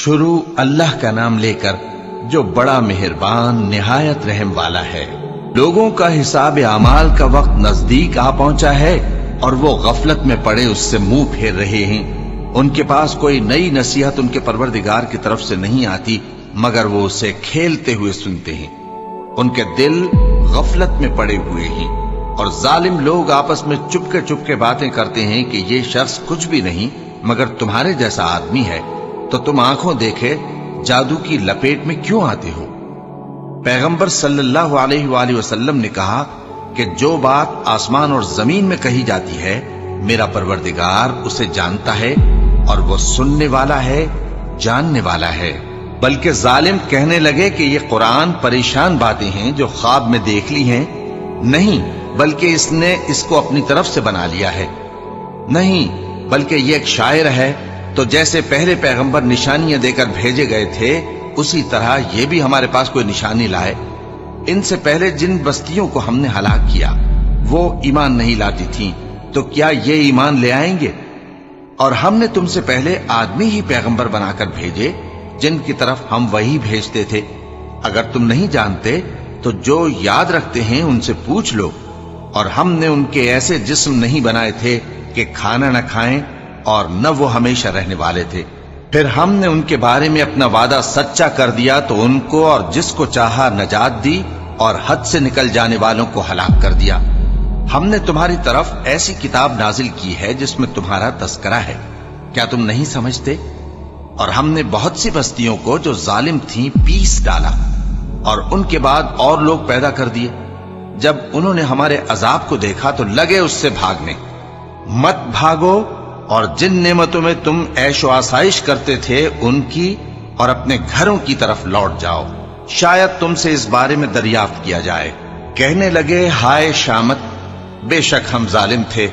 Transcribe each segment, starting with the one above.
شروع اللہ کا نام لے کر جو بڑا مہربان نہایت رحم والا ہے۔ لوگوں کا حساب اعمال کا وقت نزدیک آ پہنچا ہے اور وہ غفلت میں پڑے اس سے منہ پھیر رہے ہیں۔ ان کے پاس کوئی نئی نصیحت ان کے پروردگار کی طرف سے نہیں آتی مگر وہ اسے کھیلتے ہوئے سنتے ہیں۔ ان کے دل غفلت میں پڑے ہوئے ہیں اور ظالم لوگ آپس میں چپ کے باتیں کرتے ہیں کہ یہ شخص کچھ بھی نہیں مگر تمہارے جیسا آدمی ہے، تو تم آنکھوں دیکھے جادو کی لپیٹ میں کیوں آتے ہو؟ پیغمبر صلی اللہ علیہ وآلہ وسلم نے کہا کہ جو بات آسمان اور زمین میں کہی جاتی ہے میرا پروردگار اسے جانتا ہے اور وہ سننے والا ہے، جاننے والا ہے۔ بلکہ ظالم کہنے لگے کہ یہ قرآن پریشان باتیں ہیں جو خواب میں دیکھ لی ہیں، نہیں بلکہ اس نے اس کو اپنی طرف سے بنا لیا ہے، نہیں بلکہ یہ ایک شاعر ہے۔ تو جیسے پہلے پیغمبر نشانیاں دے کر بھیجے گئے تھے اسی طرح یہ بھی ہمارے پاس کوئی نشانی لائے۔ ان سے پہلے جن بستیوں کو ہم نے ہلاک کیا وہ ایمان نہیں لاتی تھیں، تو کیا یہ ایمان لے آئیں گے؟ اور ہم نے تم سے پہلے آدمی ہی پیغمبر بنا کر بھیجے جن کی طرف ہم وہی بھیجتے تھے۔ اگر تم نہیں جانتے تو جو یاد رکھتے ہیں ان سے پوچھ لو۔ اور ہم نے ان کے ایسے جسم نہیں بنائے تھے کہ کھانا نہ کھائیں اور نہ وہ ہمیشہ رہنے والے تھے۔ پھر ہم نے ان کے بارے میں اپنا وعدہ سچا کر دیا تو ان کو اور جس کو چاہا نجات دی اور حد سے نکل جانے والوں کو ہلاک کر دیا۔ ہم نے تمہاری طرف ایسی کتاب نازل کی ہے جس میں تمہارا تذکرہ ہے، کیا تم نہیں سمجھتے؟ اور ہم نے بہت سی بستیوں کو جو ظالم تھیں پیس ڈالا اور ان کے بعد اور لوگ پیدا کر دیے۔ جب انہوں نے ہمارے عذاب کو دیکھا تو لگے اس سے بھاگنے۔ مت بھاگو اور جن نعمتوں میں تم عیش و آسائش کرتے تھے ان کی اور اپنے گھروں کی طرف لوٹ جاؤ، شاید تم سے اس بارے میں دریافت کیا جائے۔ کہنے لگے ہائے شامت، بے شک ہم ظالم تھے،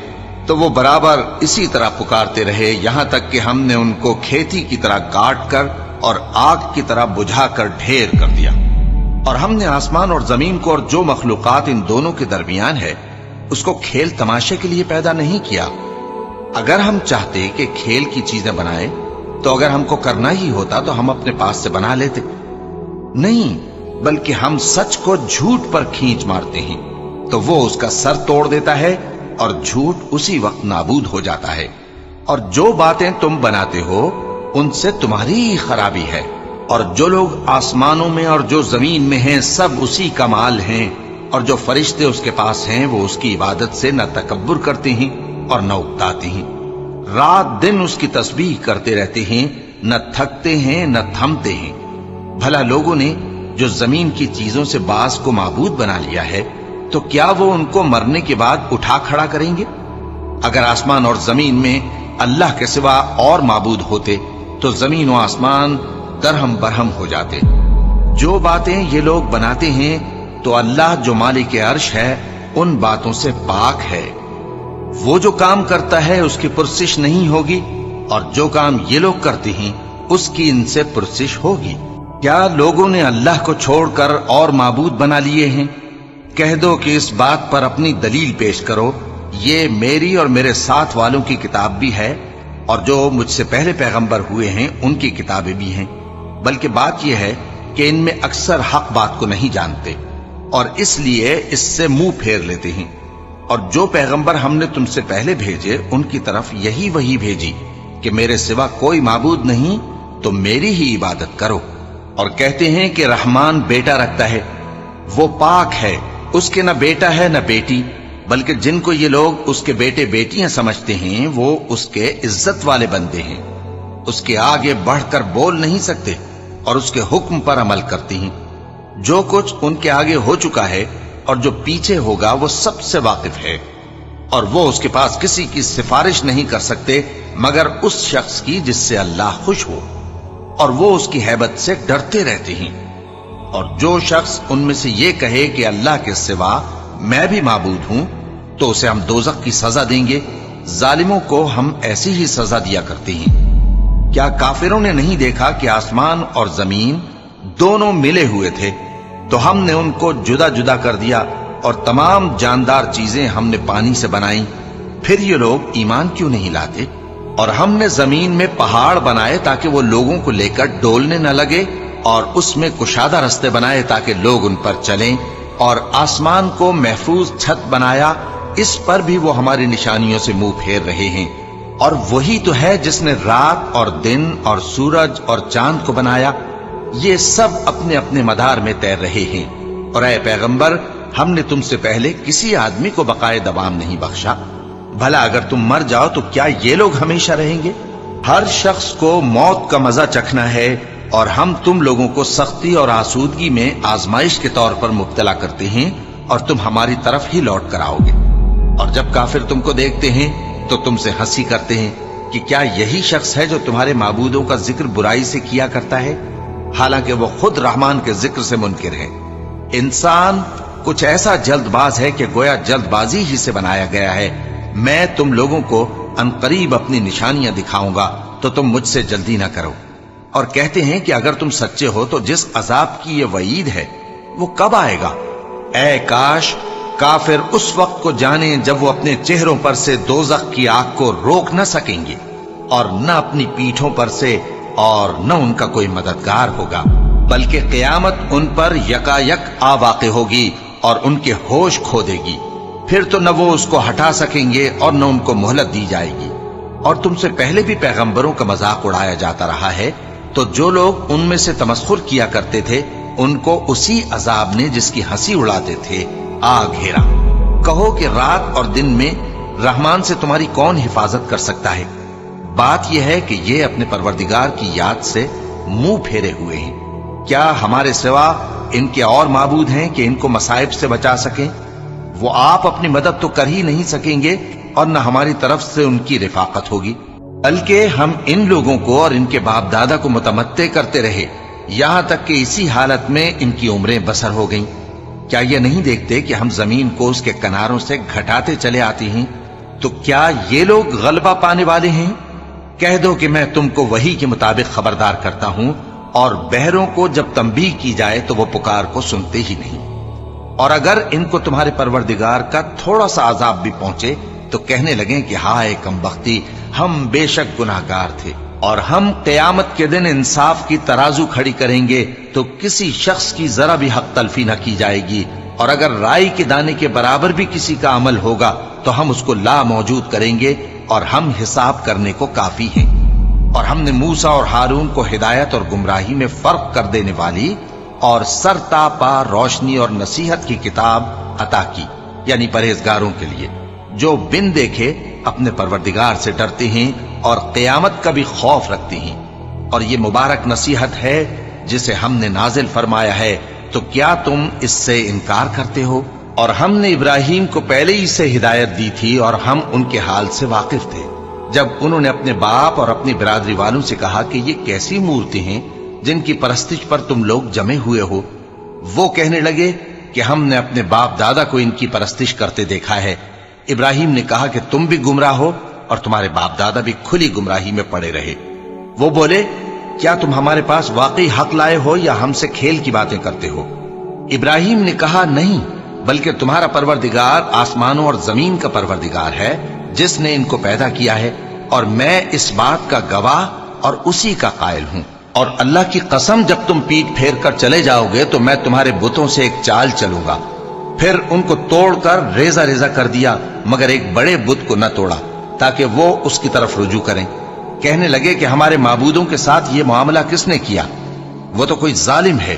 تو وہ برابر اسی طرح پکارتے رہے یہاں تک کہ ہم نے ان کو کھیتی کی طرح کاٹ کر اور آگ کی طرح بجھا کر ڈھیر کر دیا۔ اور ہم نے آسمان اور زمین کو اور جو مخلوقات ان دونوں کے درمیان ہے اس کو کھیل تماشے کے لیے پیدا نہیں کیا۔ اگر ہم چاہتے کہ کھیل کی چیزیں بنائیں تو اگر ہم کو کرنا ہی ہوتا تو ہم اپنے پاس سے بنا لیتے، نہیں بلکہ ہم سچ کو جھوٹ پر کھینچ مارتے ہیں تو وہ اس کا سر توڑ دیتا ہے اور جھوٹ اسی وقت نابود ہو جاتا ہے۔ اور جو باتیں تم بناتے ہو ان سے تمہاری ہی خرابی ہے، اور جو لوگ آسمانوں میں اور جو زمین میں ہیں سب اسی کا مال ہیں، اور جو فرشتے اس کے پاس ہیں وہ اس کی عبادت سے نہ تکبر کرتے ہیں اور نہ اکتاتے ہیں، رات دن اس کی تسبیح کرتے رہتے ہیں، نہ تھکتے ہیں نہ تھمتے ہیں۔ بھلا لوگوں نے جو زمین کی چیزوں سے بعض کو معبود بنا لیا ہے تو کیا وہ ان کو مرنے کے بعد اٹھا کھڑا کریں گے؟ اگر آسمان اور زمین میں اللہ کے سوا اور معبود ہوتے تو زمین و آسمان درہم برہم ہو جاتے۔ جو باتیں یہ لوگ بناتے ہیں تو اللہ جو مالک عرش ہے ان باتوں سے پاک ہے۔ وہ جو کام کرتا ہے اس کی پرسش نہیں ہوگی، اور جو کام یہ لوگ کرتے ہیں اس کی ان سے پرسش ہوگی۔ کیا لوگوں نے اللہ کو چھوڑ کر اور معبود بنا لیے ہیں؟ کہہ دو کہ اس بات پر اپنی دلیل پیش کرو، یہ میری اور میرے ساتھ والوں کی کتاب بھی ہے اور جو مجھ سے پہلے پیغمبر ہوئے ہیں ان کی کتابیں بھی ہیں، بلکہ بات یہ ہے کہ ان میں اکثر حق بات کو نہیں جانتے اور اس لیے اس سے منہ پھیر لیتے ہیں۔ اور جو پیغمبر ہم نے تم سے پہلے بھیجے ان کی طرف یہی وحی بھیجی کہ میرے سوا کوئی معبود نہیں تو میری ہی عبادت کرو، اور کہتے ہیں کہ رحمان بیٹا رکھتا ہے، وہ پاک ہے، اس کے نہ بیٹا ہے نہ بیٹی، بلکہ جن کو یہ لوگ اس کے بیٹے بیٹیاں سمجھتے ہیں وہ اس کے عزت والے بندے ہیں، اس کے آگے بڑھ کر بول نہیں سکتے اور اس کے حکم پر عمل کرتے ہیں۔ جو کچھ ان کے آگے ہو چکا ہے اور جو پیچھے ہوگا وہ سب سے واقف ہے، اور وہ اس کے پاس کسی کی سفارش نہیں کر سکتے مگر اس شخص کی جس سے اللہ خوش ہو، اور وہ اس کی ہیبت سے ڈرتے رہتے ہیں۔ اور جو شخص ان میں سے یہ کہے کہ اللہ کے سوا میں بھی معبود ہوں تو اسے ہم دوزخ کی سزا دیں گے، ظالموں کو ہم ایسی ہی سزا دیا کرتے ہیں۔ کیا کافروں نے نہیں دیکھا کہ آسمان اور زمین دونوں ملے ہوئے تھے تو ہم نے ان کو جدا جدا کر دیا، اور تمام جاندار چیزیں ہم نے پانی سے بنائیں، پھر یہ لوگ ایمان کیوں نہیں لاتے؟ اور ہم نے زمین میں پہاڑ بنائے تاکہ وہ لوگوں کو لے کر ڈولنے نہ لگے، اور اس میں کشادہ رستے بنائے تاکہ لوگ ان پر چلیں، اور آسمان کو محفوظ چھت بنایا، اس پر بھی وہ ہماری نشانیوں سے منہ پھیر رہے ہیں۔ اور وہی تو ہے جس نے رات اور دن اور سورج اور چاند کو بنایا، یہ سب اپنے اپنے مدار میں تیر رہے ہیں۔ اور اے پیغمبر، ہم نے تم سے پہلے کسی آدمی کو بقائے دوام نہیں بخشا، بھلا اگر تم مر جاؤ تو کیا یہ لوگ ہمیشہ رہیں گے؟ ہر شخص کو موت کا مزہ چکھنا ہے، اور ہم تم لوگوں کو سختی اور آسودگی میں آزمائش کے طور پر مبتلا کرتے ہیں، اور تم ہماری طرف ہی لوٹ کر آؤ گے۔ اور جب کافر تم کو دیکھتے ہیں تو تم سے ہنسی کرتے ہیں کہ کیا یہی شخص ہے جو تمہارے معبودوں کا ذکر برائی سے کیا کرتا ہے، حالانکہ وہ خود رحمان کے ذکر سے منکر ہے۔ انسان کچھ ایسا جلد باز ہے کہ گویا جلد بازی ہی سے بنایا گیا ہے۔ میں تم لوگوں کو عنقریب اپنی نشانیاں دکھاؤں گا تو تم مجھ سے جلدی نہ کرو۔ اور کہتے ہیں کہ اگر تم سچے ہو تو جس عذاب کی یہ وعید ہے وہ کب آئے گا؟ اے کاش کافر اس وقت کو جانیں جب وہ اپنے چہروں پر سے دوزخ کی آگ کو روک نہ سکیں گے، اور نہ اپنی پیٹھوں پر سے، اور نہ ان کا کوئی مددگار ہوگا، بلکہ قیامت ان پر یکا یک آ واقع ہوگی اور ان کے ہوش کھو دے گی۔ پھر تو نہ وہ اس کو ہٹا سکیں گے اور نہ ان کو مہلت دی جائے گی۔ اور تم سے پہلے بھی پیغمبروں کا مذاق اڑایا جاتا رہا ہے، تو جو لوگ ان میں سے تمسخر کیا کرتے تھے ان کو اسی عذاب نے جس کی ہنسی اڑاتے تھے آ گھیرا۔ کہو کہ رات اور دن میں رحمان سے تمہاری کون حفاظت کر سکتا ہے؟ بات یہ ہے کہ یہ اپنے پروردگار کی یاد سے منہ پھیرے ہوئے ہیں۔ کیا ہمارے سوا ان کے اور معبود ہیں کہ ان کو مصائب سے بچا سکیں؟ وہ آپ اپنی مدد تو کر ہی نہیں سکیں گے، اور نہ ہماری طرف سے ان کی رفاقت ہوگی، بلکہ ہم ان لوگوں کو اور ان کے باپ دادا کو متمتع کرتے رہے، یہاں تک کہ اسی حالت میں ان کی عمریں بسر ہو گئیں۔ کیا یہ نہیں دیکھتے کہ ہم زمین کو اس کے کناروں سے گھٹاتے چلے آتے ہیں؟ تو کیا یہ لوگ غلبہ پانے والے ہیں؟ کہہ دو کہ میں تم کو وحی کے مطابق خبردار کرتا ہوں، اور بہروں کو جب تنبیہ کی جائے تو وہ پکار کو سنتے ہی نہیں۔ اور اگر ان کو تمہارے پروردگار کا تھوڑا سا عذاب بھی پہنچے تو کہنے لگیں کہ ہائے کم بختی، ہم بے شک گناہگار تھے۔ اور ہم قیامت کے دن انصاف کی ترازو کھڑی کریں گے تو کسی شخص کی ذرا بھی حق تلفی نہ کی جائے گی، اور اگر رائی کے دانے کے برابر بھی کسی کا عمل ہوگا تو ہم اس کو لا موجود کریں گے، اور ہم حساب کرنے کو کافی ہیں۔ اور ہم نے موسیٰ اور ہارون کو ہدایت اور گمراہی میں فرق کر دینے والی اور سر تا پا روشنی اور نصیحت کی کتاب عطا کی، یعنی پرہیزگاروں کے لیے جو بن دیکھے اپنے پروردگار سے ڈرتے ہیں اور قیامت کا بھی خوف رکھتے ہیں۔ اور یہ مبارک نصیحت ہے جسے ہم نے نازل فرمایا ہے، تو کیا تم اس سے انکار کرتے ہو؟ اور ہم نے ابراہیم کو پہلے ہی سے ہدایت دی تھی، اور ہم ان کے حال سے واقف تھے جب انہوں نے اپنے باپ اور اپنی برادری والوں سے کہا کہ یہ کیسی مورتی ہیں جن کی پرستش پر تم لوگ جمے ہوئے ہو۔ وہ کہنے لگے کہ ہم نے اپنے باپ دادا کو ان کی پرستش کرتے دیکھا ہے۔ ابراہیم نے کہا کہ تم بھی گمراہ ہو اور تمہارے باپ دادا بھی کھلی گمراہی میں پڑے رہے۔ وہ بولے کیا تم ہمارے پاس واقعی حق لائے ہو یا ہم سے کھیل کی باتیں کرتے ہو؟ ابراہیم نے کہا نہیں، بلکہ تمہارا پروردگار آسمانوں اور زمین کا پروردگار ہے جس نے ان کو پیدا کیا ہے، اور میں اس بات کا گواہ اور اسی کا قائل ہوں۔ اور اللہ کی قسم جب تم پیٹ پھیر کر چلے جاؤ گے تو میں تمہارے بتوں سے ایک چال چلوں گا۔ پھر ان کو توڑ کر ریزہ ریزہ کر دیا، مگر ایک بڑے بت کو نہ توڑا تاکہ وہ اس کی طرف رجوع کریں۔ کہنے لگے کہ ہمارے معبودوں کے ساتھ یہ معاملہ کس نے کیا؟ وہ تو کوئی ظالم ہے۔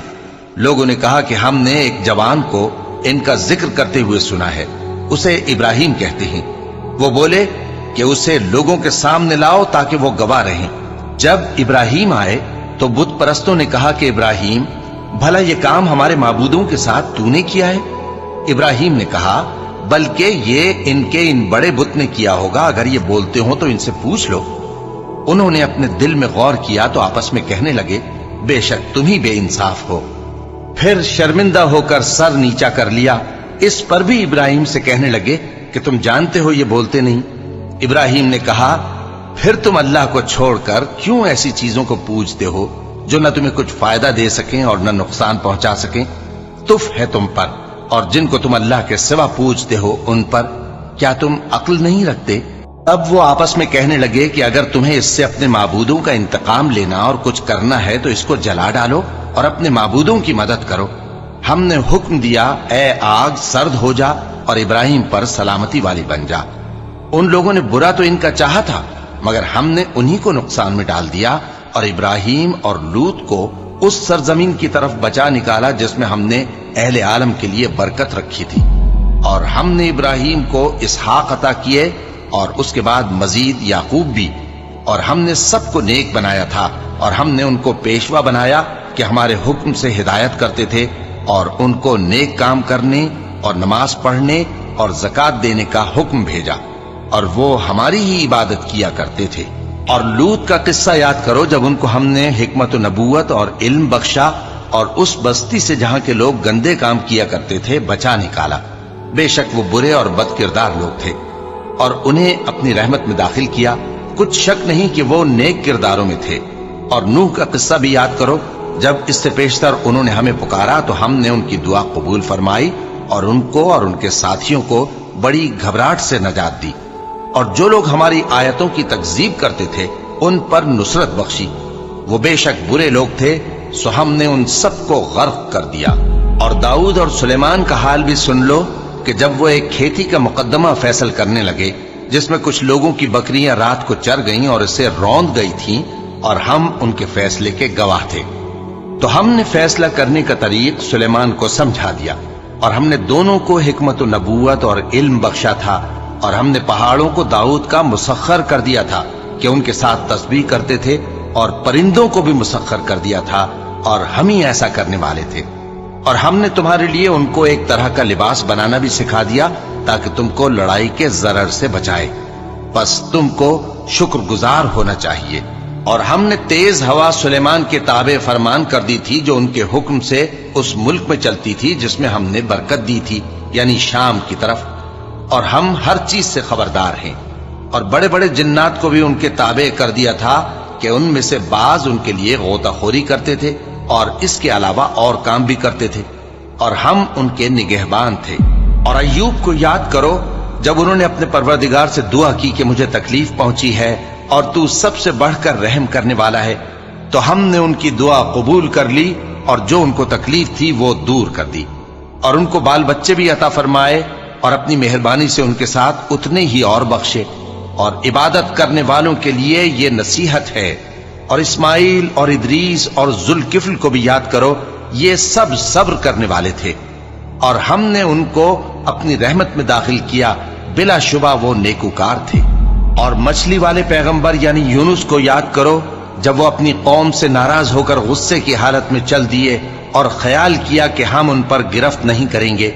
لوگوں نے کہا کہ ہم نے ایک جوان کو ان کا ذکر کرتے ہوئے سنا ہے، اسے ابراہیم کہتے ہیں۔ وہ بولے کہ اسے لوگوں کے سامنے لاؤ تاکہ وہ گواہ رہیں۔ جب ابراہیم آئے تو بت پرستوں نے کہا کہ ابراہیم، بھلا یہ کام ہمارے معبودوں کے ساتھ تو نے کیا ہے؟ ابراہیم نے کہا بلکہ یہ ان کے ان بڑے بت نے کیا ہوگا، اگر یہ بولتے ہوں تو ان سے پوچھ لو۔ انہوں نے اپنے دل میں غور کیا تو آپس میں کہنے لگے بے شک تم ہی بے انصاف ہو۔ پھر شرمندہ ہو کر سر نیچا کر لیا۔ اس پر بھی ابراہیم سے کہنے لگے کہ تم جانتے ہو یہ بولتے نہیں۔ ابراہیم نے کہا پھر تم اللہ کو چھوڑ کر کیوں ایسی چیزوں کو پوجتے ہو جو نہ تمہیں کچھ فائدہ دے سکیں اور نہ نقصان پہنچا سکیں؟ تف ہے تم پر اور جن کو تم اللہ کے سوا پوجتے ہو ان پر، کیا تم عقل نہیں رکھتے؟ اب وہ آپس میں کہنے لگے کہ اگر تمہیں اس سے اپنے معبودوں کا انتقام لینا اور کچھ کرنا ہے تو اس کو جلا ڈالو اور اپنے معبودوں کی مدد کرو۔ ہم نے حکم دیا، اے آگ سرد ہو جا اور ابراہیم پر سلامتی والی بن جا۔ ان لوگوں نے برا تو ان کا چاہا تھا، مگر ہم نے انہی کو نقصان میں ڈال دیا اور ابراہیم اور لوط کو اس سرزمین کی طرف بچا نکالا جس میں ہم نے اہل عالم کے لیے برکت رکھی تھی۔ اور ہم نے ابراہیم کو اسحاق عطا کیے اور اس کے بعد مزید یعقوب بھی، اور ہم نے سب کو نیک بنایا تھا، اور ہم نے ان کو پیشوا بنایا کہ ہمارے حکم سے ہدایت کرتے تھے، اور ان کو نیک کام کرنے اور نماز پڑھنے اور زکوٰۃ دینے کا حکم بھیجا، اور وہ ہماری ہی عبادت کیا کرتے تھے۔ اور لوط کا قصہ یاد کرو جب ان کو ہم نے حکمت و نبوت اور علم بخشا اور اس بستی سے جہاں کے لوگ گندے کام کیا کرتے تھے بچا نکالا۔ بے شک وہ برے اور بد کردار لوگ تھے، اور انہیں اپنی رحمت میں داخل کیا، کچھ شک نہیں کہ وہ نیک کرداروں میں تھے۔ اور نوح کا قصہ بھی یاد کرو، جب اس سے پیشتر انہوں نے ہمیں پکارا تو ہم نے ان کی دعا قبول فرمائی اور ان کو اور ان کے ساتھیوں کو بڑی گھبراہٹ سے نجات دی، اور جو لوگ ہماری آیتوں کی تکذیب کرتے تھے ان پر نصرت بخشی۔ وہ بے شک برے لوگ تھے، سو ہم نے ان سب کو غرق کر دیا۔ اور داؤد اور سلیمان کا حال بھی سن لو کہ جب وہ ایک کھیتی کا مقدمہ فیصل کرنے لگے جس میں کچھ لوگوں کی بکریاں رات کو چر گئیں اور اسے روند گئی تھیں، اور ہم ان کے فیصلے کے گواہ تھے، تو ہم نے فیصلہ کرنے کا طریق سلیمان کو سمجھا دیا، اور ہم نے دونوں کو حکمت و نبوت اور علم بخشا تھا، اور ہم نے پہاڑوں کو داؤد کا مسخر کر دیا تھا کہ ان کے ساتھ تسبیح کرتے تھے، اور پرندوں کو بھی مسخر کر دیا تھا، اور ہم ہی ایسا کرنے والے تھے۔ اور ہم نے تمہارے لیے ان کو ایک طرح کا لباس بنانا بھی سکھا دیا تاکہ تم کو لڑائی کے ضرر سے بچائے، بس تم کو شکر گزار ہونا چاہیے۔ اور ہم نے تیز ہوا سلیمان کے تابع فرمان کر دی تھی جو ان کے حکم سے اس ملک میں چلتی تھی جس میں ہم نے برکت دی تھی، یعنی شام کی طرف، اور ہم ہر چیز سے خبردار ہیں۔ اور بڑے بڑے جنات کو بھی ان کے تابع کر دیا تھا کہ ان میں سے بعض ان کے لیے غوطہ خوری کرتے تھے اور اس کے علاوہ اور کام بھی کرتے تھے، اور ہم ان کے نگہبان تھے۔ اور ایوب کو یاد کرو جب انہوں نے اپنے پروردگار سے دعا کی کہ مجھے تکلیف پہنچی ہے اور تو سب سے بڑھ کر رحم کرنے والا ہے، تو ہم نے ان کی دعا قبول کر لی اور جو ان کو تکلیف تھی وہ دور کر دی، اور ان کو بال بچے بھی عطا فرمائے، اور اپنی مہربانی سے ان کے ساتھ اتنے ہی اور بخشے۔ اور عبادت کرنے والوں کے لیے یہ نصیحت ہے۔ اور اسماعیل اور ادریس اور ذوالکفل کو بھی یاد کرو، یہ سب صبر کرنے والے تھے، اور ہم نے ان کو اپنی رحمت میں داخل کیا، بلا شبہ وہ نیکوکار تھے۔ اور مچھلی والے پیغمبر یعنی یونس کو یاد کرو جب وہ اپنی قوم سے ناراض ہو کر غصے کی حالت میں چل دیے اور خیال کیا کہ ہم ان پر گرفت نہیں کریں گے،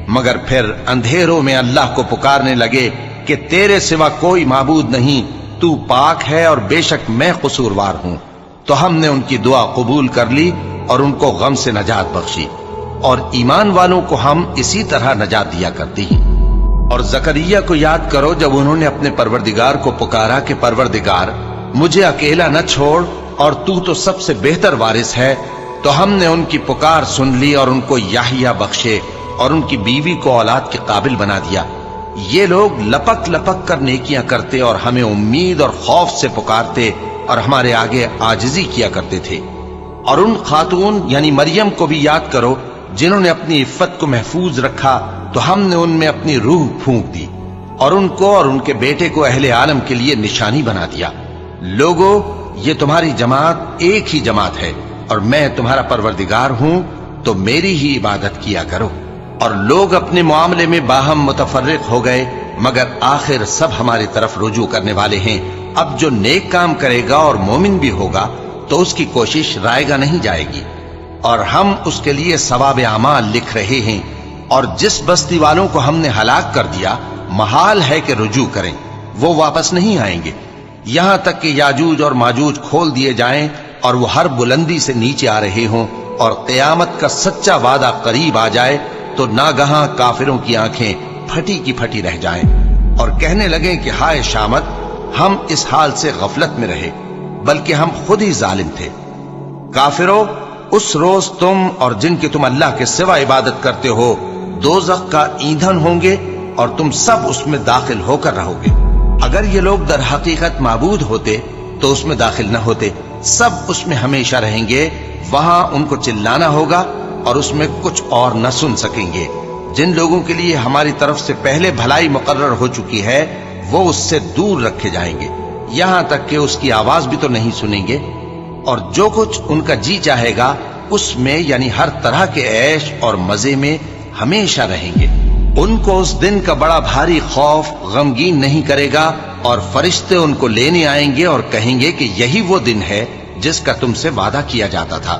مگر پھر اندھیروں میں اللہ کو پکارنے لگے کہ تیرے سوا کوئی معبود نہیں، تو پاک ہے اور بے شک میں قصوروار ہوں، تو ہم نے ان کی دعا قبول کر لی اور ان کو غم سے نجات بخشی، اور ایمان والوں کو ہم اسی طرح نجات دیا کرتے ہیں۔ اور زکریا کو یاد کرو جب انہوں نے اپنے پروردگار کو پکارا کہ پروردگار مجھے اکیلا نہ چھوڑ اور تو سب سے بہتر وارث ہے، تو ہم نے ان کی پکار سن لی اور ان کو یحییٰ بخشے اور ان کی بیوی کو اولاد کے قابل بنا دیا۔ یہ لوگ لپک لپک کر نیکیاں کرتے اور ہمیں امید اور خوف سے پکارتے اور ہمارے آگے عاجزی کیا کرتے تھے۔ اور ان خاتون یعنی مریم کو بھی یاد کرو جنہوں نے اپنی عفت کو محفوظ رکھا، تو ہم نے ان میں اپنی روح پھونک دی اور ان کو اور ان کے بیٹے کو اہل عالم کے لیے نشانی بنا دیا۔ لوگو، یہ تمہاری جماعت ایک ہی جماعت ہے اور میں تمہارا پروردگار ہوں، تو میری ہی عبادت کیا کرو۔ اور لوگ اپنے معاملے میں باہم متفرق ہو گئے، مگر آخر سب ہماری طرف رجوع کرنے والے ہیں۔ اب جو نیک کام کرے گا اور مومن بھی ہوگا تو اس کی کوشش رائے گا نہیں جائے گی، اور ہم اس کے لیے ثواب اعمال لکھ رہے ہیں۔ اور جس بستی والوں کو ہم نے ہلاک کر دیا، محال ہے کہ رجوع کریں، وہ واپس نہیں آئیں گے، یہاں تک کہ یاجوج اور ماجوج کھول دیے جائیں اور وہ ہر بلندی سے نیچے آ رہے ہوں، اور قیامت کا سچا وعدہ قریب آ جائے تو ناگہاں کافروں کی آنکھیں پھٹی کی پھٹی رہ جائیں اور کہنے لگیں کہ ہائے شامت، ہم اس حال سے غفلت میں رہے، بلکہ ہم خود ہی ظالم تھے۔ کافروں، اس روز تم اور جن کی تم اللہ کے سوا عبادت کرتے ہو دوزخ کا ایندھن ہوں گے، اور تم سب اس میں داخل ہو کر رہو گے۔ اگر یہ لوگ در حقیقت معبود ہوتے تو اس میں داخل نہ ہوتے، سب اس میں ہمیشہ رہیں گے، وہاں ان کو چلانا ہوگا اور اس میں کچھ اور نہ سن سکیں گے۔ جن لوگوں کے لیے ہماری طرف سے پہلے بھلائی مقرر ہو چکی ہے وہ اس سے دور رکھے جائیں گے، یہاں تک کہ اس کی آواز بھی تو نہیں سنیں گے، اور جو کچھ ان کا جی چاہے گا اس میں یعنی ہر طرح کے عیش اور مزے میں ہمیشہ رہیں گے۔ ان کو اس دن کا بڑا بھاری خوف غمگین نہیں کرے گا، اور فرشتے ان کو لینے آئیں گے اور کہیں گے کہ یہی وہ دن ہے جس کا تم سے وعدہ کیا جاتا تھا،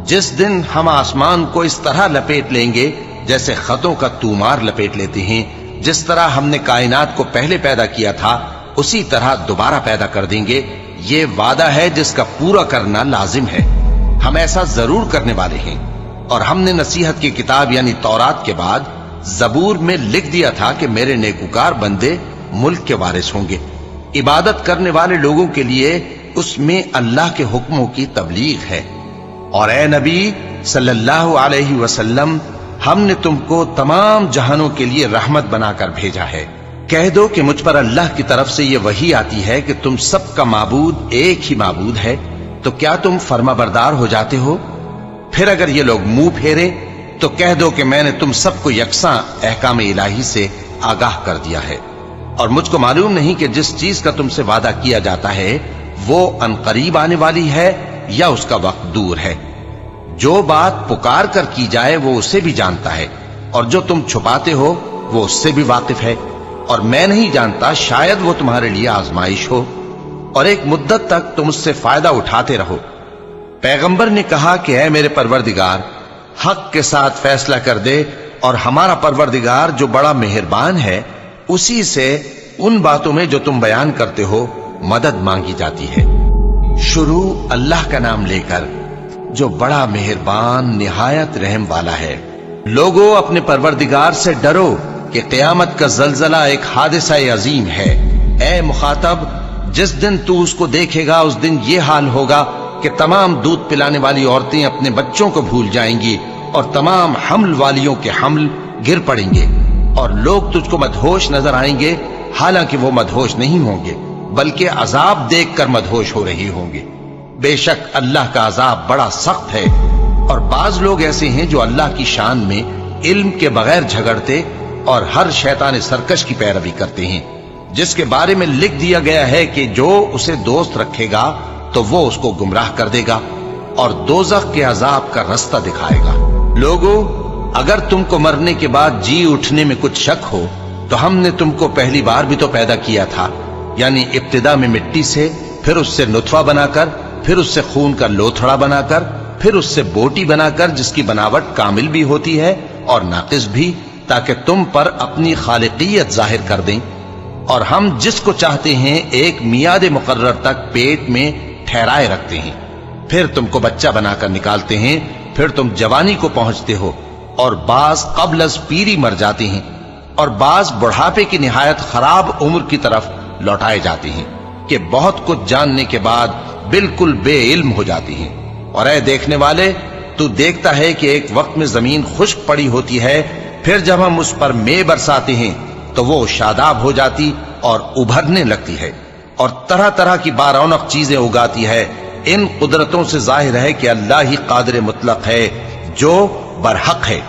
جس دن ہم آسمان کو اس طرح لپیٹ لیں گے جیسے خطوں کا تومار لپیٹ لیتے ہیں، جس طرح ہم نے کائنات کو پہلے پیدا کیا تھا اسی طرح دوبارہ پیدا کر دیں گے۔ یہ وعدہ ہے جس کا پورا کرنا لازم ہے، ہم ایسا ضرور کرنے والے ہیں۔ اور ہم نے نصیحت کی کتاب یعنی تورات کے بعد زبور میں لکھ دیا تھا کہ میرے نیکوکار بندے ملک کے وارث ہوں گے۔ عبادت کرنے والے لوگوں کے لیے اس میں اللہ کے حکموں کی تبلیغ ہے۔ اور اے نبی صلی اللہ علیہ وسلم، ہم نے تم کو تمام جہانوں کے لیے رحمت بنا کر بھیجا ہے۔ کہہ دو کہ مجھ پر اللہ کی طرف سے یہ وحی آتی ہے کہ تم سب کا معبود ایک ہی معبود ہے، تو کیا تم فرما بردار ہو جاتے ہو؟ پھر اگر یہ لوگ منہ پھیرے تو کہہ دو کہ میں نے تم سب کو یکساں احکام الہی سے آگاہ کر دیا ہے، اور مجھ کو معلوم نہیں کہ جس چیز کا تم سے وعدہ کیا جاتا ہے وہ ان قریب آنے والی ہے یا اس کا وقت دور ہے۔ جو بات پکار کر کی جائے وہ اسے بھی جانتا ہے، اور جو تم چھپاتے ہو وہ اس سے بھی واقف ہے، اور میں نہیں جانتا شاید وہ تمہارے لیے آزمائش ہو، اور ایک مدت تک تم اس سے فائدہ اٹھاتے رہو۔ پیغمبر نے کہا کہ اے میرے پروردگار، حق کے ساتھ فیصلہ کر دے، اور ہمارا پروردگار جو بڑا مہربان ہے اسی سے ان باتوں میں جو تم بیان کرتے ہو مدد مانگی جاتی ہے۔ شروع اللہ کا نام لے کر جو بڑا مہربان نہایت رحم والا ہے۔ لوگو اپنے پروردگار سے ڈرو کہ قیامت کا زلزلہ ایک حادثہ عظیم ہے۔ اے مخاطب، جس دن تو اس کو دیکھے گا اس دن یہ حال ہوگا کہ تمام دودھ پلانے والی عورتیں اپنے بچوں کو بھول جائیں گی، اور تمام حمل والیوں کے حمل گر پڑیں گے، اور لوگ تجھ کو مدہوش نظر آئیں گے، حالانکہ وہ مدہوش نہیں ہوں گے بلکہ عذاب دیکھ کر مدہوش ہو رہے ہوں گے۔ بے شک اللہ کا عذاب بڑا سخت ہے۔ اور بعض لوگ ایسے ہیں جو اللہ کی شان میں علم کے بغیر جھگڑتے اور ہر شیطان سرکش کی پیروی کرتے ہیں، جس کے بارے میں لکھ دیا گیا ہے کہ جو اسے دوست رکھے گا تو وہ اس کو گمراہ کر دے گا اور دوزخ کے عذاب کا رستہ دکھائے گا۔ لوگو، اگر تم کو مرنے کے بعد جی اٹھنے میں کچھ شک ہو تو ہم نے تم کو پہلی بار بھی تو پیدا کیا تھا، یعنی ابتدا میں مٹی سے، پھر اس سے نطفہ بنا کر، پھر اس سے خون کا لوتھڑا بنا کر، پھر اس سے بوٹی بنا کر جس کی بناوٹ کامل بھی ہوتی ہے اور ناقص بھی، تاکہ تم پر اپنی خالقیت ظاہر کر دیں۔ اور ہم جس کو چاہتے ہیں ایک میعاد مقرر تک پیٹ میں ٹھہرائے رکھتے ہیں، پھر تم کو بچہ بنا کر نکالتے ہیں، پھر تم جوانی کو پہنچتے ہو، اور بعض قبل از پیری مر جاتے ہیں، اور بعض بڑھاپے کی نہایت خراب عمر کی طرف لوٹائے جاتے ہیں کہ بہت کچھ جاننے کے بعد بالکل بے علم ہو جاتے ہیں۔ اور اے دیکھنے والے، تو دیکھتا ہے کہ ایک وقت میں زمین خشک پڑی ہوتی ہے، پھر جب ہم اس پر مے برساتے ہیں تو وہ شاداب ہو جاتی اور ابھرنے لگتی ہے اور طرح طرح کی بارونق چیزیں اگاتی ہے۔ ان قدرتوں سے ظاہر ہے کہ اللہ ہی قادر مطلق ہے جو برحق ہے،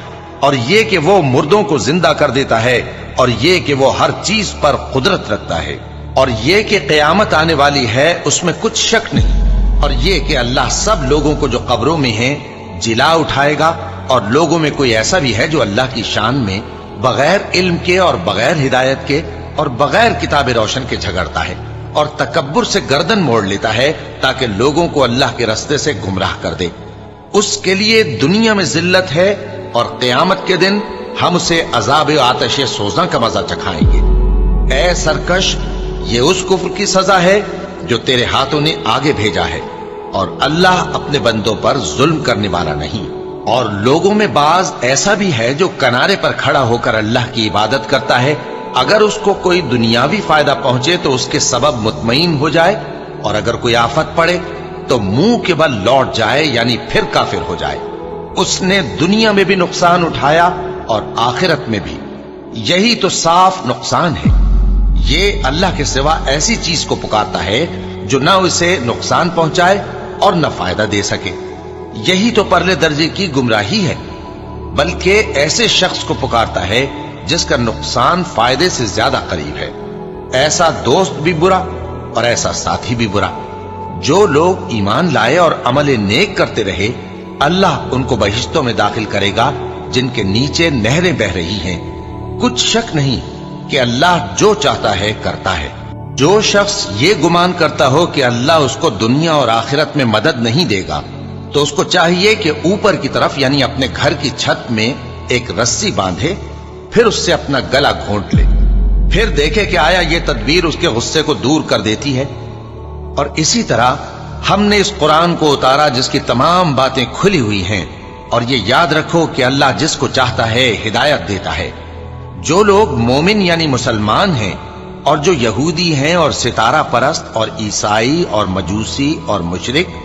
اور یہ کہ وہ مردوں کو زندہ کر دیتا ہے، اور یہ کہ وہ ہر چیز پر قدرت رکھتا ہے، اور یہ کہ قیامت آنے والی ہے اس میں کچھ شک نہیں، اور یہ کہ اللہ سب لوگوں کو جو قبروں میں ہیں جلا اٹھائے گا، اور لوگوں میں کوئی ایسا بھی ہے جو اللہ کی شان میں بغیر علم کے اور بغیر ہدایت کے اور بغیر کتاب روشن کے جھگڑتا ہے اور تکبر سے گردن موڑ لیتا ہے تاکہ لوگوں کو اللہ کے رستے سے گمراہ کر دے۔ اس کے لیے دنیا میں ذلت ہے، اور قیامت کے دن ہم اسے عذاب آتش سوزاں کا مزہ چکھائیں گے۔ اے سرکش، یہ اس کفر کی سزا ہے جو تیرے ہاتھوں نے آگے بھیجا ہے، اور اللہ اپنے بندوں پر ظلم کرنے والا نہیں۔ اور لوگوں میں بعض ایسا بھی ہے جو کنارے پر کھڑا ہو کر اللہ کی عبادت کرتا ہے، اگر اس کو کوئی دنیاوی فائدہ پہنچے تو اس کے سبب مطمئن ہو جائے، اور اگر کوئی آفت پڑے تو منہ کے بل لوٹ جائے، یعنی پھر کافر ہو جائے۔ اس نے دنیا میں بھی نقصان اٹھایا اور آخرت میں بھی، یہی تو صاف نقصان ہے۔ یہ اللہ کے سوا ایسی چیز کو پکارتا ہے جو نہ اسے نقصان پہنچائے اور نہ فائدہ دے سکے۔ یہی تو پرلے درجے کی گمراہی ہے۔ بلکہ ایسے شخص کو پکارتا ہے جس کا نقصان فائدے سے زیادہ قریب ہے۔ ایسا دوست بھی برا اور ایسا ساتھی بھی برا۔ جو لوگ ایمان لائے اور عمل نیک کرتے رہے، اللہ ان کو بہشتوں میں داخل کرے گا جن کے نیچے نہریں بہہ رہی ہیں۔ کچھ شک نہیں کہ اللہ جو چاہتا ہے کرتا ہے۔ جو شخص یہ گمان کرتا ہو کہ اللہ اس کو دنیا اور آخرت میں مدد نہیں دے گا، تو اس کو چاہیے کہ اوپر کی طرف یعنی اپنے گھر کی چھت میں ایک رسی باندھے، پھر اس سے اپنا گلا گھونٹ لے، پھر دیکھے کہ آیا یہ تدبیر اس کے غصے کو دور کر دیتی ہے۔ اور اسی طرح ہم نے اس قرآن کو اتارا جس کی تمام باتیں کھلی ہوئی ہیں، اور یہ یاد رکھو کہ اللہ جس کو چاہتا ہے ہدایت دیتا ہے۔ جو لوگ مومن یعنی مسلمان ہیں اور جو یہودی ہیں اور ستارہ پرست اور عیسائی اور مجوسی اور مشرک،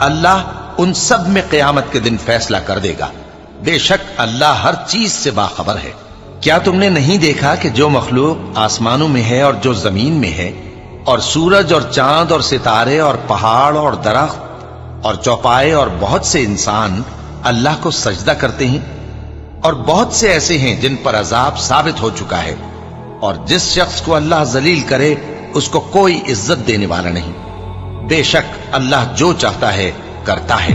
اللہ ان سب میں قیامت کے دن فیصلہ کر دے گا۔ بے شک اللہ ہر چیز سے باخبر ہے۔ کیا تم نے نہیں دیکھا کہ جو مخلوق آسمانوں میں ہے اور جو زمین میں ہے، اور سورج اور چاند اور ستارے اور پہاڑ اور درخت اور چوپائے اور بہت سے انسان اللہ کو سجدہ کرتے ہیں، اور بہت سے ایسے ہیں جن پر عذاب ثابت ہو چکا ہے، اور جس شخص کو اللہ ذلیل کرے اس کو کوئی عزت دینے والا نہیں۔ بے شک اللہ جو چاہتا ہے کرتا ہے۔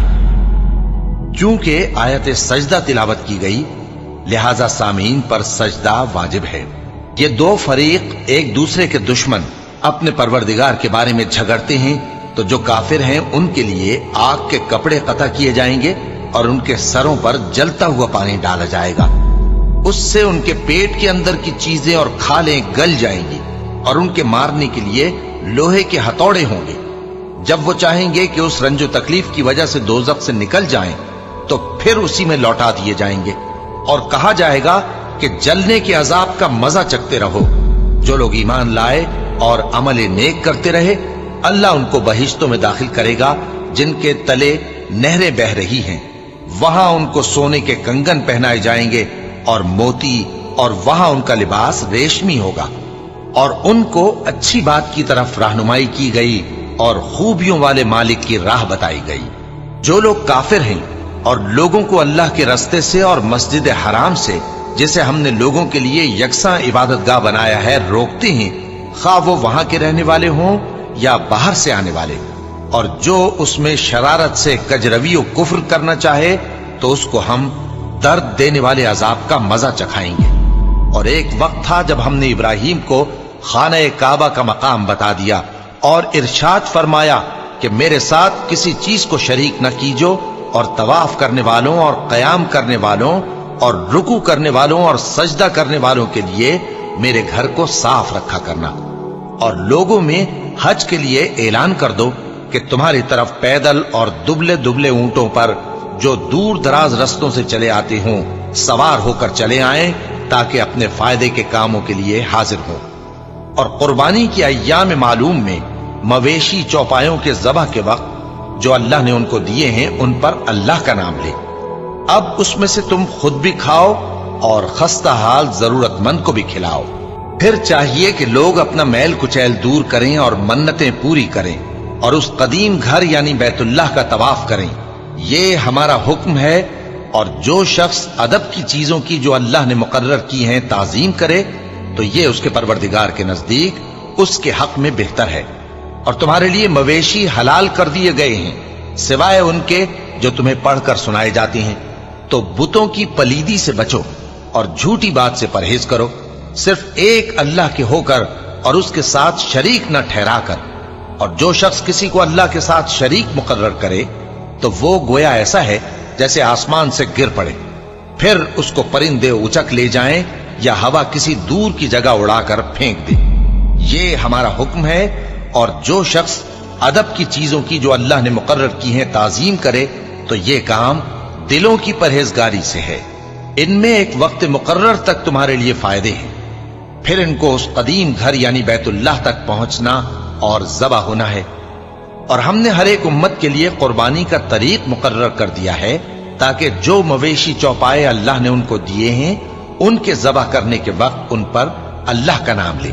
چونکہ آیت سجدہ تلاوت کی گئی، لہذا سامعین پر سجدہ واجب ہے۔ یہ دو فریق ایک دوسرے کے دشمن اپنے پروردگار کے بارے میں جھگڑتے ہیں، تو جو کافر ہیں ان کے لیے آگ کے کپڑے قطع کیے جائیں گے اور ان کے سروں پر جلتا ہوا پانی ڈالا جائے گا۔ اس سے ان کے پیٹ کے اندر کی چیزیں اور کھالیں گل جائیں گی، اور ان کے مارنے کے لیے لوہے کے ہتھوڑے ہوں گے۔ جب وہ چاہیں گے کہ اس رنج و تکلیف کی وجہ سے دوزخ سے نکل جائیں تو پھر اسی میں لوٹا دیے جائیں گے، اور کہا جائے گا کہ جلنے کے عذاب کا مزہ چکھتے رہو۔ جو لوگ ایمان لائے اور عمل نیک کرتے رہے، اللہ ان کو بہشتوں میں داخل کرے گا جن کے تلے نہریں بہہ رہی ہیں۔ وہاں ان کو سونے کے کنگن پہنائے جائیں گے اور موتی، اور وہاں ان کا لباس ریشمی ہوگا، اور ان کو اچھی بات کی طرف رہنمائی کی گئی اور خوبیوں والے مالک کی راہ بتائی گئی۔ جو لوگ کافر ہیں اور لوگوں کو اللہ کے رستے سے اور مسجد حرام سے، جسے ہم نے لوگوں کے لیے یکساں عبادت گاہ بنایا ہے، روکتے ہیں، خواہ وہ وہاں کے رہنے والے ہوں یا باہر سے آنے والے، اور جو اس میں شرارت سے کجروی و کفر کرنا چاہے تو اس کو ہم درد دینے والے عذاب کا مزہ چکھائیں گے۔ اور ایک وقت تھا جب ہم نے ابراہیم کو خانہ کعبہ کا مقام بتا دیا اور ارشاد فرمایا کہ میرے ساتھ کسی چیز کو شریک نہ کیجو، اور طواف کرنے والوں اور قیام کرنے والوں اور رکوع کرنے والوں اور سجدہ کرنے والوں کے لیے میرے گھر کو صاف رکھا کرنا۔ اور لوگوں میں حج کے لیے اعلان کر دو کہ تمہاری طرف پیدل اور دبلے دبلے اونٹوں پر جو دور دراز رستوں سے چلے آتے ہوں سوار ہو کر چلے آئیں، تاکہ اپنے فائدے کے کاموں کے لیے حاضر ہوں۔ اور قربانی کی ایام معلوم میں مویشی چوپایوں کے ذبح کے وقت جو اللہ نے ان کو دیے ہیں ان پر اللہ کا نام لے۔ اب اس میں سے تم خود بھی کھاؤ اور خستہ حال ضرورت مند کو بھی کھلاؤ۔ پھر چاہیے کہ لوگ اپنا میل کچیل دور کریں اور منتیں پوری کریں، اور اس قدیم گھر یعنی بیت اللہ کا طواف کریں۔ یہ ہمارا حکم ہے، اور جو شخص ادب کی چیزوں کی جو اللہ نے مقرر کی ہیں تعظیم کرے تو یہ اس کے پروردگار کے نزدیک اس کے حق میں بہتر ہے۔ اور تمہارے لیے مویشی حلال کر دیے گئے ہیں سوائے ان کے جو تمہیں پڑھ کر سنائے جاتے ہیں۔ تو بتوں کی پلیدی سے بچو اور جھوٹی بات سے پرہیز کرو، صرف ایک اللہ کے ہو کر اور اس کے ساتھ شریک نہ ٹھہرا کر۔ اور جو شخص کسی کو اللہ کے ساتھ شریک مقرر کرے تو وہ گویا ایسا ہے جیسے آسمان سے گر پڑے، پھر اس کو پرندے اچک لے جائیں یا ہوا کسی دور کی جگہ اڑا کر پھینک دے۔ یہ ہمارا حکم ہے، اور جو شخص ادب کی چیزوں کی جو اللہ نے مقرر کی ہیں تعظیم کرے تو یہ کام دلوں کی پرہیزگاری سے ہے۔ ان میں ایک وقت مقرر تک تمہارے لیے فائدے ہیں، پھر ان کو اس قدیم گھر یعنی بیت اللہ تک پہنچنا اور ذبح ہونا ہے۔ اور ہم نے ہر ایک امت کے لیے قربانی کا طریق مقرر کر دیا ہے، تاکہ جو مویشی چوپائے اللہ نے ان کو دیے ہیں ان کے ذبح کرنے کے وقت ان پر اللہ کا نام لے۔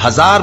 1000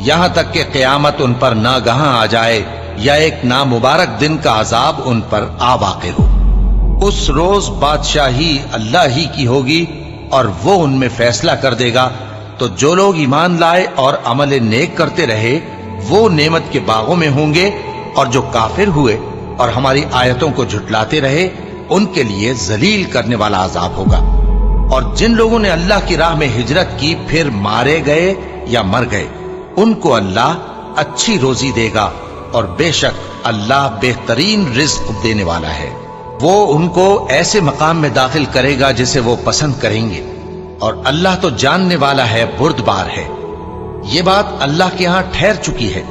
یہاں تک کہ قیامت ان پر ناگہاں آ جائے یا ایک نامبارک دن کا عذاب ان پر آ واقع ہو۔ اس روز بادشاہی اللہ ہی کی ہوگی اور وہ ان میں فیصلہ کر دے گا، تو جو لوگ ایمان لائے اور عمل نیک کرتے رہے وہ نعمت کے باغوں میں ہوں گے، اور جو کافر ہوئے اور ہماری آیتوں کو جھٹلاتے رہے ان کے لیے ذلیل کرنے والا عذاب ہوگا۔ اور جن لوگوں نے اللہ کی راہ میں ہجرت کی پھر مارے گئے یا مر گئے، ان کو اللہ اچھی روزی دے گا، اور بے شک اللہ بہترین رزق دینے والا ہے۔ وہ ان کو ایسے مقام میں داخل کرے گا جسے وہ پسند کریں گے، اور اللہ تو جاننے والا ہے، بردبار ہے۔ یہ بات اللہ کے ہاں ٹھہر چکی ہے،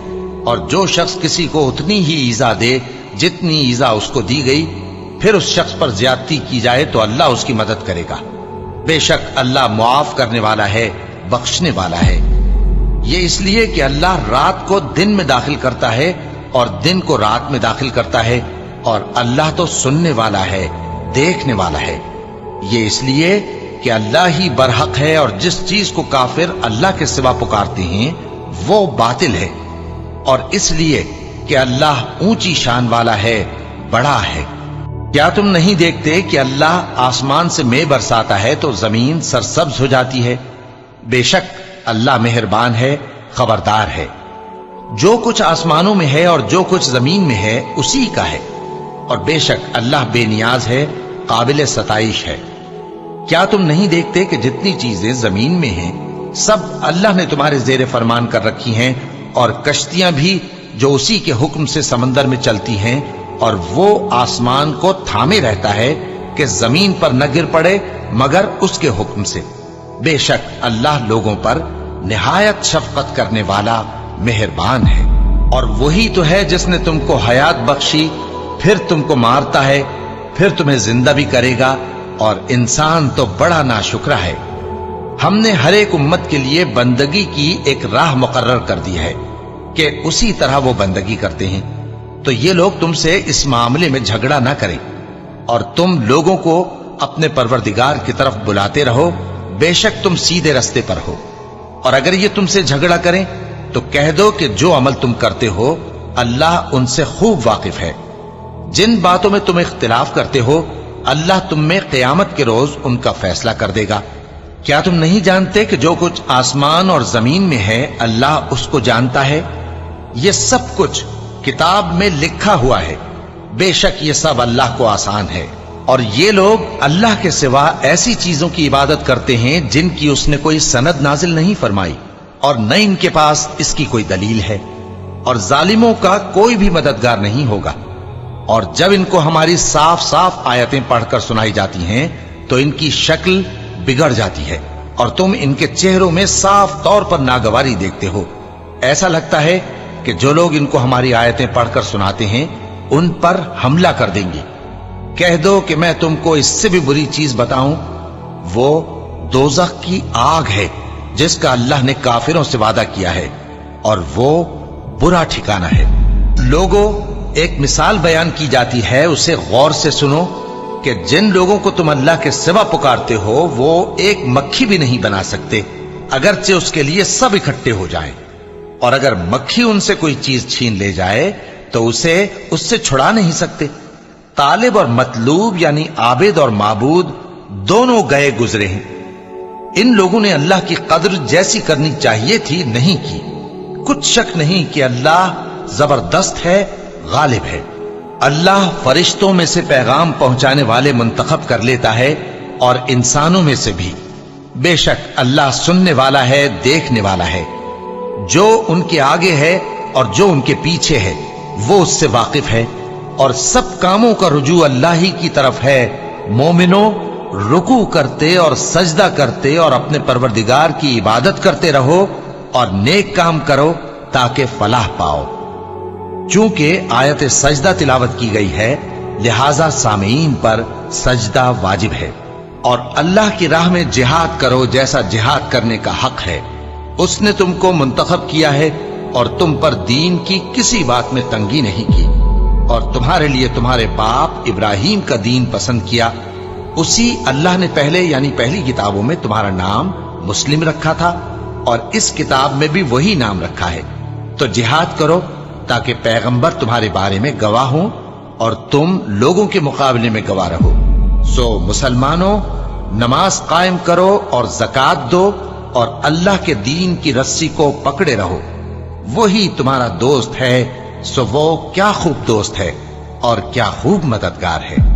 اور جو شخص کسی کو اتنی ہی ایذا دے جتنی ایذا اس کو دی گئی، پھر اس شخص پر زیادتی کی جائے تو اللہ اس کی مدد کرے گا۔ بے شک اللہ معاف کرنے والا ہے، بخشنے والا ہے۔ یہ اس لیے کہ اللہ رات کو دن میں داخل کرتا ہے اور دن کو رات میں داخل کرتا ہے، اور اللہ تو سننے والا ہے، دیکھنے والا ہے۔ یہ اس لیے کہ اللہ ہی برحق ہے، اور جس چیز کو کافر اللہ کے سوا پکارتے ہیں وہ باطل ہے، اور اس لیے کہ اللہ اونچی شان والا ہے، بڑا ہے۔ کیا تم نہیں دیکھتے کہ اللہ آسمان سے مے برساتا ہے تو زمین سرسبز ہو جاتی ہے؟ بے شک اللہ مہربان ہے، خبردار ہے۔ جو کچھ آسمانوں میں ہے اور جو کچھ زمین میں ہے اسی کا ہے، اور بے شک اللہ بے نیاز ہے، قابل ستائش ہے۔ کیا تم نہیں دیکھتے کہ جتنی چیزیں زمین میں ہیں سب اللہ نے تمہارے زیر فرمان کر رکھی ہیں، اور کشتیاں بھی جو اسی کے حکم سے سمندر میں چلتی ہیں، اور وہ آسمان کو تھامے رہتا ہے کہ زمین پر نہ گر پڑے مگر اس کے حکم سے۔ بے شک اللہ لوگوں پر نہایت شفقت کرنے والا مہربان ہے۔ اور وہی تو ہے جس نے تم کو حیات بخشی، پھر تم کو مارتا ہے، پھر تمہیں زندہ بھی کرے گا، اور انسان تو بڑا ناشکرا ہے۔ ہم نے ہر ایک امت کے لیے بندگی کی ایک راہ مقرر کر دی ہے کہ اسی طرح وہ بندگی کرتے ہیں، تو یہ لوگ تم سے اس معاملے میں جھگڑا نہ کریں، اور تم لوگوں کو اپنے پروردگار کی طرف بلاتے رہو، بے شک تم سیدھے رستے پر ہو۔ اور اگر یہ تم سے جھگڑا کریں تو کہہ دو کہ جو عمل تم کرتے ہو اللہ ان سے خوب واقف ہے۔ جن باتوں میں تم اختلاف کرتے ہو اللہ تم میں قیامت کے روز ان کا فیصلہ کر دے گا۔ کیا تم نہیں جانتے کہ جو کچھ آسمان اور زمین میں ہے اللہ اس کو جانتا ہے؟ یہ سب کچھ کتاب میں لکھا ہوا ہے، بے شک یہ سب اللہ کو آسان ہے۔ اور یہ لوگ اللہ کے سوا ایسی چیزوں کی عبادت کرتے ہیں جن کی اس نے کوئی سند نازل نہیں فرمائی، اور نہ ان کے پاس اس کی کوئی دلیل ہے، اور ظالموں کا کوئی بھی مددگار نہیں ہوگا۔ اور جب ان کو ہماری صاف صاف آیتیں پڑھ کر سنائی جاتی ہیں تو ان کی شکل بگڑ جاتی ہے، اور تم ان کے چہروں میں صاف طور پر ناگواری دیکھتے ہو۔ ایسا لگتا ہے کہ جو لوگ ان کو ہماری آیتیں پڑھ کر سناتے ہیں ان پر حملہ کر دیں گے۔ کہہ دو کہ میں تم کو اس سے بھی بری چیز بتاؤں، وہ دوزخ کی آگ ہے جس کا اللہ نے کافروں سے وعدہ کیا ہے، اور وہ برا ٹھکانہ ہے۔ لوگوں، ایک مثال بیان کی جاتی ہے، اسے غور سے سنو کہ جن لوگوں کو تم اللہ کے سوا پکارتے ہو وہ ایک مکھی بھی نہیں بنا سکتے اگرچہ اس کے لیے سب اکٹھے ہو جائیں، اور اگر مکھی ان سے کوئی چیز چھین لے جائے تو اسے اس سے چھڑا نہیں سکتے۔ طالب اور مطلوب یعنی عابد اور معبود دونوں گئے گزرے ہیں۔ ان لوگوں نے اللہ کی قدر جیسی کرنی چاہیے تھی نہیں کی۔ کچھ شک نہیں کہ اللہ زبردست ہے، غالب ہے۔ اللہ فرشتوں میں سے پیغام پہنچانے والے منتخب کر لیتا ہے اور انسانوں میں سے بھی۔ بے شک اللہ سننے والا ہے، دیکھنے والا ہے۔ جو ان کے آگے ہے اور جو ان کے پیچھے ہے وہ اس سے واقف ہے، اور سب کاموں کا رجوع اللہ ہی کی طرف ہے۔ مومنوں، رکوع کرتے اور سجدہ کرتے اور اپنے پروردگار کی عبادت کرتے رہو اور نیک کام کرو تاکہ فلاح پاؤ۔ چونکہ آیت سجدہ تلاوت کی گئی ہے لہذا سامعین پر سجدہ واجب ہے، اور اللہ کی راہ میں جہاد کرو جیسا جہاد کرنے کا حق ہے۔ اس نے تم کو منتخب کیا ہے اور تم پر دین کی کسی بات میں تنگی نہیں کی، اور تمہارے لیے تمہارے باپ ابراہیم کا دین پسند کیا۔ اسی اللہ نے پہلے یعنی پہلی کتابوں میں تمہارا نام مسلم رکھا تھا، اور اس کتاب میں بھی وہی نام رکھا ہے۔ تو جہاد کرو تاکہ پیغمبر تمہارے بارے میں گواہ ہوں اور تم لوگوں کے مقابلے میں گواہ رہو۔ سو مسلمانوں، نماز قائم کرو اور زکوٰۃ دو اور اللہ کے دین کی رسی کو پکڑے رہو، وہی تمہارا دوست ہے۔ سو وہ کیا خوب دوست ہے اور کیا خوب مددگار ہے۔